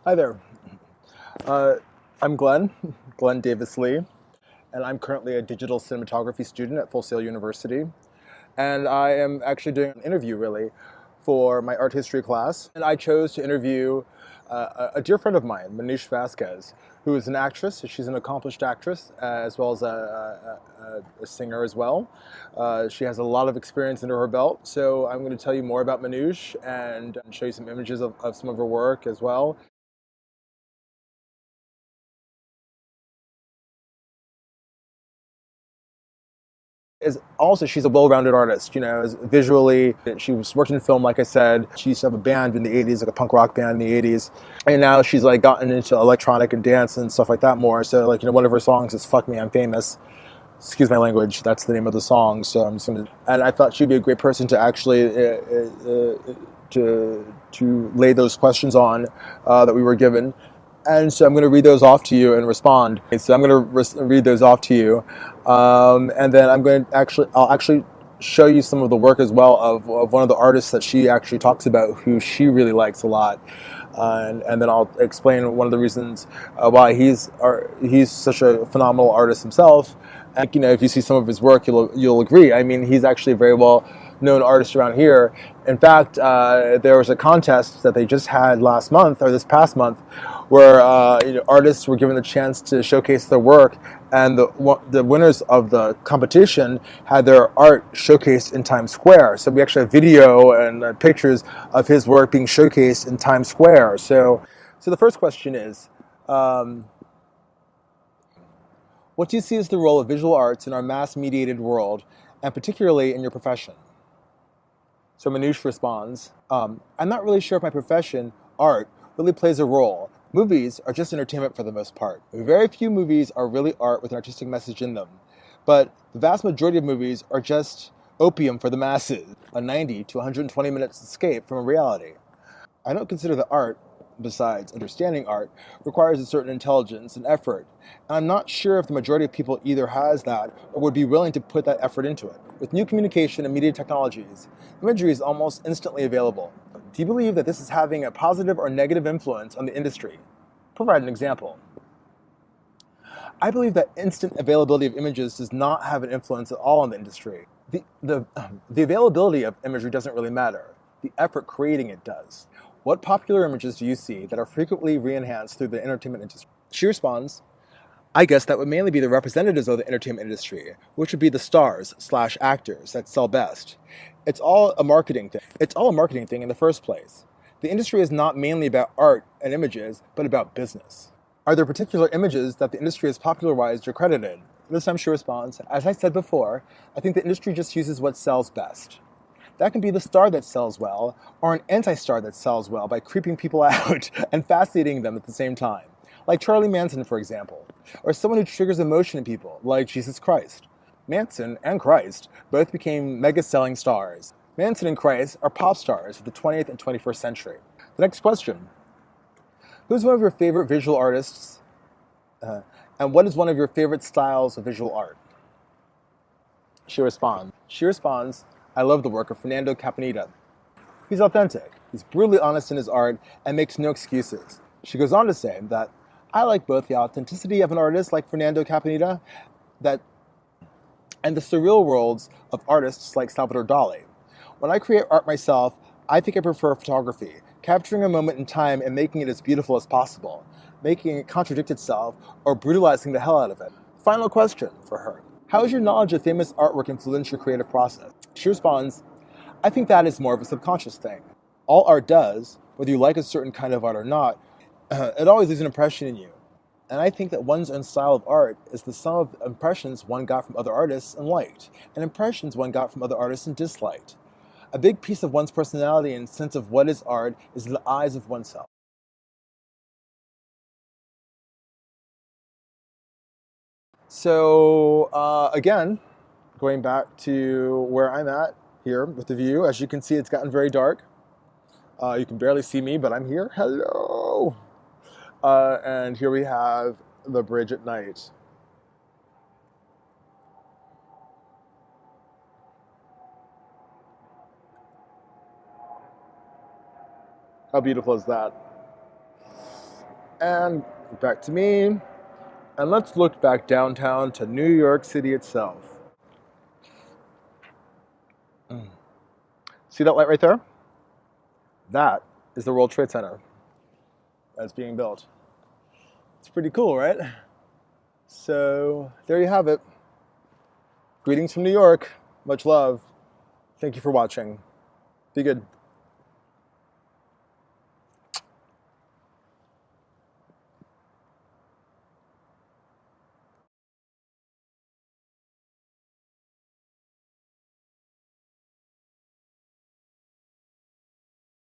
Hi there. Uh, I'm Glenn Davis Lee, and I'm currently a digital cinematography student at Full Sail University. And I am actually doing an interview, really, for my art history class. And I chose to interview a dear friend of mine, Manoush Vasquez, who is an actress. She's an accomplished actress, as well as a singer as well. She has a lot of experience under her belt. So I'm going to tell you more about Manoush and show you some images of some of her work as well. Is also she's a well-rounded artist, visually. She was working in film, like I said. She used to have a band in the 80s, like a punk rock band in the 80s. And now she's like gotten into electronic and dance and stuff like that more. So like, one of her songs is Fuck Me, I'm Famous. Excuse my language, that's the name of the song. So I'm just gonna, and I thought she'd be a great person to actually to lay those questions on that we were given. And so I'm going to read those off to you and respond. So I'm going to read those off to you, and then I'll actually show you some of the work as well of one of the artists that she actually talks about, who she really likes a lot, and then I'll explain one of the reasons why he's such a phenomenal artist himself. And if you see some of his work, you'll agree. I mean, he's actually a very well known artist around here. In fact, there was a contest that they just had last month or this past month, where artists were given the chance to showcase their work, and the winners of the competition had their art showcased in Times Square. So we actually have video and pictures of his work being showcased in Times Square. So the first question is, what do you see as the role of visual arts in our mass-mediated world, and particularly in your profession? So Manoush responds, I'm not really sure if my profession, art, really plays a role. Movies are just entertainment for the most part. Very few movies are really art with an artistic message in them. But the vast majority of movies are just opium for the masses, a 90 to 120 minutes escape from reality. I don't consider that art, besides understanding art, requires a certain intelligence and effort, and I'm not sure if the majority of people either has that or would be willing to put that effort into it. With new communication and media technologies, imagery is almost instantly available. Do you believe that this is having a positive or negative influence on the industry? Provide an example. I believe that instant availability of images does not have an influence at all on the industry. The availability of imagery doesn't really matter. The effort creating it does. What popular images do you see that are frequently re-enhanced through the entertainment industry? She responds, I guess that would mainly be the representatives of the entertainment industry, which would be the stars/actors that sell best. It's all a marketing thing. It's all a marketing thing in the first place. The industry is not mainly about art and images, but about business. Are there particular images that the industry has popularized or credited? This time she responds, as I said before, I think the industry just uses what sells best. That can be the star that sells well, or an anti-star that sells well by creeping people out and fascinating them at the same time. Like Charlie Manson, for example, or someone who triggers emotion in people, like Jesus Christ. Manson and Christ both became mega-selling stars. Manson and Christ are pop stars of the 20th and 21st century. The next question. Who's one of your favorite visual artists? And what is one of your favorite styles of visual art? She responds, I love the work of Fernando Caponita. He's authentic. He's brutally honest in his art and makes no excuses. She goes on to say that I like both the authenticity of an artist like Fernando Caponita that and the surreal worlds of artists like Salvador Dali. When I create art myself, I think I prefer photography, capturing a moment in time and making it as beautiful as possible, making it contradict itself or brutalizing the hell out of it. Final question for her. How has your knowledge of famous artwork influenced your creative process? She responds, I think that is more of a subconscious thing. All art does, whether you like a certain kind of art or not, it always leaves an impression in you. And I think that one's own style of art is the sum of impressions one got from other artists and liked, and impressions one got from other artists and disliked. A big piece of one's personality and sense of what is art is in the eyes of oneself. So, again, going back to where I'm at here with the view, as you can see, it's gotten very dark. You can barely see me, but I'm here. Hello! And here we have the bridge at night. How beautiful is that? And back to me. And let's look back downtown to New York City itself. See that light right there? That is the World Trade Center that's being built. It's pretty cool, right? So there you have it. Greetings from New York. Much love. Thank you for watching. Be good.